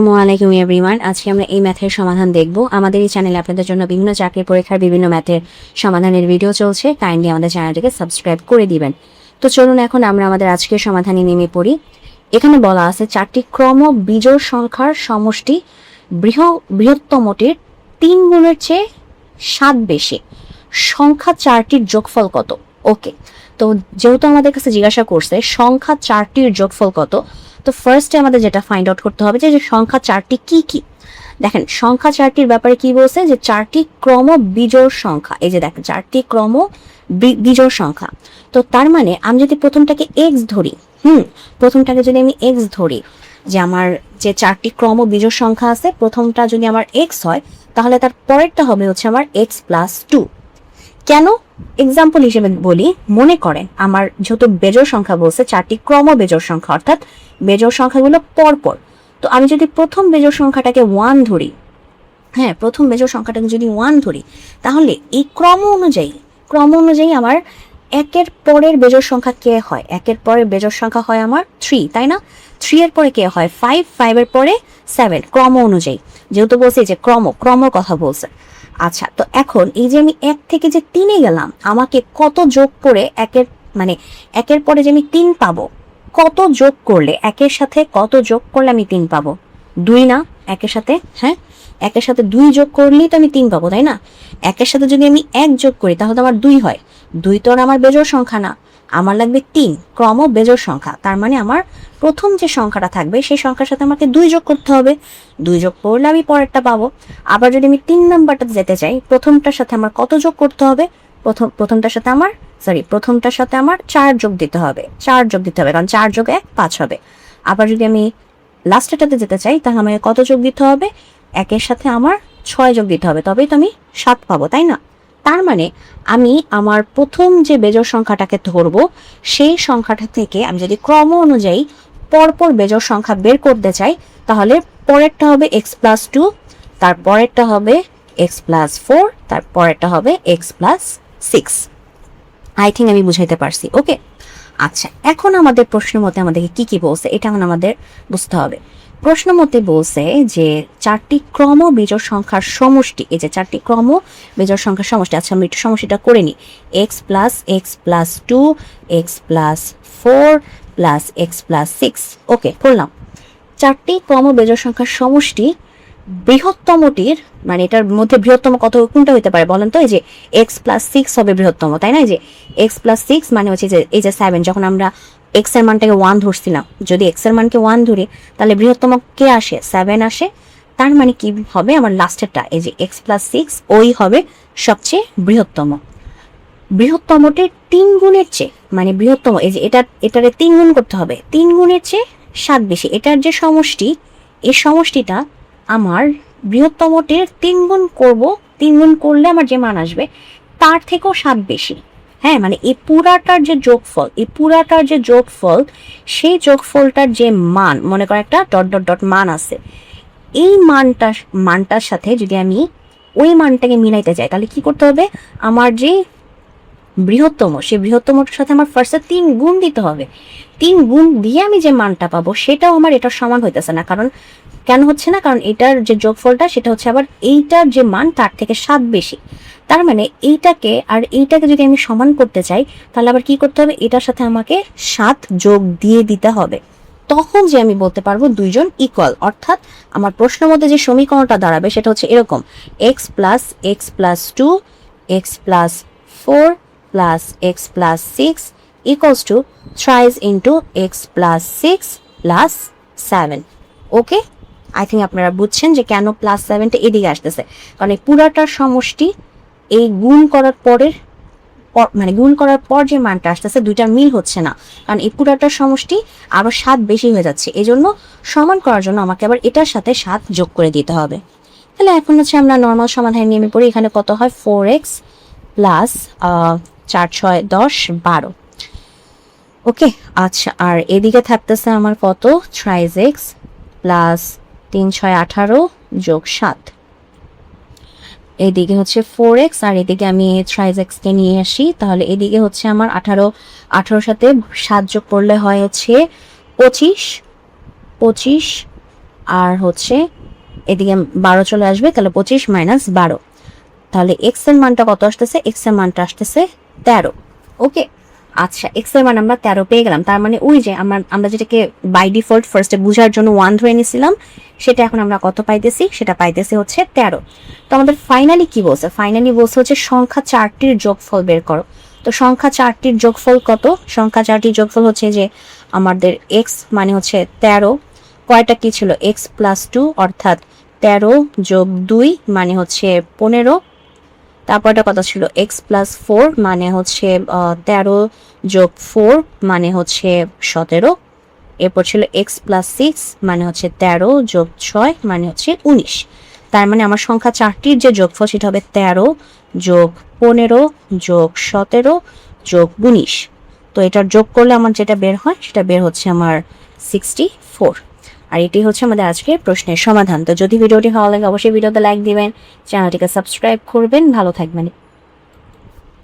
আসসালামু আলাইকুম এভরিওয়ান। আজকে আমরা এই ম্যাথের সমাধান দেখব। আমাদের এই চ্যানেলে আপনাদের জন্য বিভিন্ন চাকরির পরীক্ষার বিভিন্ন ম্যাথের সমাধানের ভিডিও চলছে। কাইন্ডলি আমাদের চ্যানেলটিকে সাবস্ক্রাইব করে দিবেন। তো চলুন এখন আমরা আমাদের আজকের সমাধানে নেমে পড়ি। এখানে বলা আছে চারটি ক্রম বিজোড় সংখ্যার সমষ্টি বৃহত্তমটির 3 গুণের চেয়ে 7 বেশি। সংখ্যা চারটির যোগফল কত? ওকে, তো যেহেতু আমাদের কাছে জিজ্ঞাসা করছে সংখ্যা চারটির যোগফল কত, তো ফার্স্টে আমাদের যেটা ফাইন্ড আউট করতে হবে যে সংখ্যা চারটি কি কি। দেখেন সংখ্যা চারটির ব্যাপারে কি বলছে, যে চারটি ক্রম বিজোড় সংখ্যা। এই যে দেখেন চারটি ক্রম বিজোড় সংখ্যা। তো তার মানে আমি যদি প্রথমটাকে এক্স ধরি, প্রথমটাকে যদি আমি এক্স ধরি, যে আমার যে চারটি ক্রম বিজোড় সংখ্যা আছে, প্রথমটা যদি আমার এক্স হয়, তাহলে তার পরেরটা হবে হচ্ছে আমার এক্স প্লাস 2। কেন? এক্সাম্পল হিসেবে বলি, মনে করেন আমার যেহেতু বেজোড় সংখ্যা বলছে, চারটি ক্রম বেজোড় সংখ্যা, অর্থাৎ বেজোড় সংখ্যাগুলো পরপর। তো আমি যদি প্রথম বেজোড় সংখ্যাটাকে 1 ধরি, প্রথম বেজোড় সংখ্যাটাকে যদি 1 ধরি, তাহলে এই ক্রম অনুযায়ী আমার একের পরের বেজোড় সংখ্যা কে হয়? একের পরের বেজোড় সংখ্যা হয় আমার 3, তাই না? 3 এর পরে কে হয়? 5, 5 এর পরে 7, ক্রম অনুযায়ী। যেহেতু বলছি যে ক্রমর কথা বলছে। আচ্ছা, তো এখন এই যে আমি 1 থেকে যে 3-এ গেলাম, আমাকে কত যোগ করে একের পরে যে আমি 3 পাবো, কত যোগ করলে, একের সাথে কত যোগ করলে আমি 3 পাবো? 2 না? একের সাথে একের সাথে 2 যোগ করলেই তো আমি 3 পাবো, তাই না? একের সাথে যদি আমি 1 যোগ করি তাহলে তো আমার 2 হয়। 2 তো আর আমার বেজোড় সংখ্যা না, আমার লাগবে 3, ক্রম বেজোড় সংখ্যা। তার মানে আমার প্রথম যে সংখ্যাটা থাকবে সেই সংখ্যার সাথে আমাকে 2 যোগ করতে হবে। 2 যোগ করলে আমি পরেরটা পাবো। আবার যদি আমি 3 নাম্বারটাতে যেতে চাই, প্রথমটার সাথে আমার কত যোগ করতে হবে? প্রথমটার সাথে আমার 4 যোগ দিতে হবে। কারণ 4 যোগ 1 5 হবে। আবার যদি আমি লাস্টেরটাতে যেতে চাই, তাহলে আমাকে কত যোগ দিতে হবে? 1-এর সাথে আমার 6 যোগ দিতে হবে, তবেই তো আমি 7 পাবো, তাই না? তার মানে আমি আমার প্রথম যে বেজোড় সংখ্যাটাকে ধরবো, সেই সংখ্যাটা থেকে আমি যদি ক্রম অনুযায়ী পরপর বেজোড় সংখ্যা বের করতে চাই, তাহলে পরেরটা হবে এক্স প্লাস 2, তারপরেরটা হবে এক্স প্লাস 4, তারপরেরটা হবে এক্স প্লাস 6। আই থিঙ্ক আমি বুঝাইতে পারছি। ওকে, আচ্ছা, এখন আমাদের প্রশ্ন মতে আমাদেরকে কি কি বলছে এটা এখন আমাদের বুঝতে হবে। প্রশ্ন মতে বলছে যে চারটি ক্রম বিজোড় সংখ্যার সমষ্টি, এই যে চারটি ক্রম বিজোড় সংখ্যার সমষ্টি। আচ্ছা, আমি একটু সমষ্টিটা করে নিই। X plus 2, x plus 4 plus x plus 6। ওকে, করলাম। চারটি ক্রম বিজোড় সংখ্যার সমষ্টি বৃহত্তমটির, মানে এটার মধ্যে বৃহত্তম কত কোনটা হতে পারে বলেন তো? এই যে এক্স প্লাস 6 হবে বৃহত্তম, তাই না? এই যে এক্স প্লাস 6 মানে হচ্ছে যে এই যে 7, যখন আমরা এক্স এর মানটাকে 1 ধরছিলাম, যদি এক্স এর মানকে 1 ধরি তাহলে বৃহত্তম কে আসে? 7 আসে। তার মানে কি হবে? আমার লাস্টেরটা এই যে এক্স প্লাস 6 ওই হবে সবচেয়ে বৃহত্তমটির 3 গুণের চেয়ে, মানে বৃহত্তম এই যে এটারে 3 গুণ করতে হবে, 3 গুণের চেয়ে 7 বেশি। এটার যে সমষ্টি, এই সমষ্টিটা আমার বৃহত্তমটির 3 গুণ করব, 3 গুণ করলে আমার যে মান আসবে তার থেকেও 7 বেশি। মানে এই পুরাটার যে যোগফল, সেই যোগফলটার যে মান, মনে করো একটা ডট ডট ডট মান আছে, এই মানটার সাথে যদি আমি ওই মানটাকে মিলাইতে যাই, তাহলে কি করতে হবে? আমার যে বৃহত্তম, সেই বৃহত্তমটার সাথে আমার ফার্স্টে 3 গুণ দিতে হবে। 3 গুণ দিয়ে আমি যে মানটা পাবো সেটাও আমার এটার সমান হইতেছে না। কারণ কেন হচ্ছে না? কারণ এটার যে যোগফলটা সেটা হচ্ছে আবার এইটার যে মান তার থেকে 7 বেশি। তার মানে এইটাকে যদি আমি সমান করতে চাই, তাহলে আবার কি করতে হবে? এটার সাথে আমাকে 7 যোগ দিয়ে দিতে হবে। তখন যে আমি বলতে পারবো দুইজন ইকুয়াল। অর্থাৎ আমার প্রশ্ন মতে যে সমীকরণটা দাঁড়াবে সেটা হচ্ছে এরকম: x plus 2, x plus 4 plus x plus 6 equals to thrice into x plus 6 plus 7। Okay, I think আপনারা বুঝছেন যে কেন প্লাস 7টা এদিকে আসতেছে। কারণ এই পুরাটার সমষ্টি এই গুণ করার পর যে মানটা আসতেছে, দুইটার মিল হচ্ছে না। কারণ এই পুরাটার সমষ্টি আবার 7 বেশি হয়ে যাচ্ছে। এই জন্য সমান করার জন্য আমাকে আবার এটার সাথে 7 যোগ করে দিতে হবে। তাহলে এখন হচ্ছে আমরা নর্মাল সমাধানে নেমে পড়ি। এখানে কত হয়? 4x plus 4 6 10 12। ওকে, আচ্ছা, আর এদিকে থাকতেছে আমার কত? 3x প্লাস 3 6 18 যোগ 7। এদিকে হচ্ছে 4x, আর এদিকে আমি 3x কে নিয়ে আসি, তাহলে এদিকে হচ্ছে আমার 18 সাথে 7 যোগ করলে হয় হচ্ছে 25, আর হচ্ছে এদিকে 12 চলে আসবে, তাহলে 25 মাইনাস 12, তাহলে এক্স এর মানটা কত আসতেছে, এক্স এর মানটা আসতেছে 13। ওকে, আচ্ছা এক্স এর মান আমরা 13 পেয়ে গেলাম। তার মানে ওই যে আমরা যেটাকে বাই ডিফল্ট ফার্স্টে বোঝার জন্য 1 ধরে নিয়েছিলাম, সেটা এখন আমরা কত পাইতেছি, সেটা পাইতেছি হচ্ছে 13। তো আমাদের ফাইনালি কি বলছে, ফাইনালি বলছে হচ্ছে সংখ্যা 4টির যোগফল বের করো। তো সংখ্যা 4টির যোগফল কত, সংখ্যা 4টির যোগফল হচ্ছে যে আমাদের এক্স মানে হচ্ছে 13, কয়টা কি ছিল এক্স প্লাস 2 অর্থাৎ 13 যোগ 2 মানে হচ্ছে 15, তারপরটা কত ছিল এক্স প্লাস 4 মানে হচ্ছে 13 যোগ 4 মানে হচ্ছে 17, এরপর ছিল এক্স প্লাস 6 মানে হচ্ছে 13 যোগ 6 মানে হচ্ছে 19। তার মানে আমার সংখ্যা 4টির যে যোগফল সেটা হবে 13 যোগ 15 যোগ 17 যোগ 19। তো এটার যোগ করলে আমার যেটা বের হয় সেটা বের হচ্ছে আমার 64। আর এটি হচ্ছে আমাদের আজকের প্রশ্নের সমাধান। তো যদি ভিডিওটি ভালো লাগে অবশ্যই ভিডিওতে লাইক দিবেন, চ্যানেলটিকে সাবস্ক্রাইব করবেন, ভালো থাকবেন।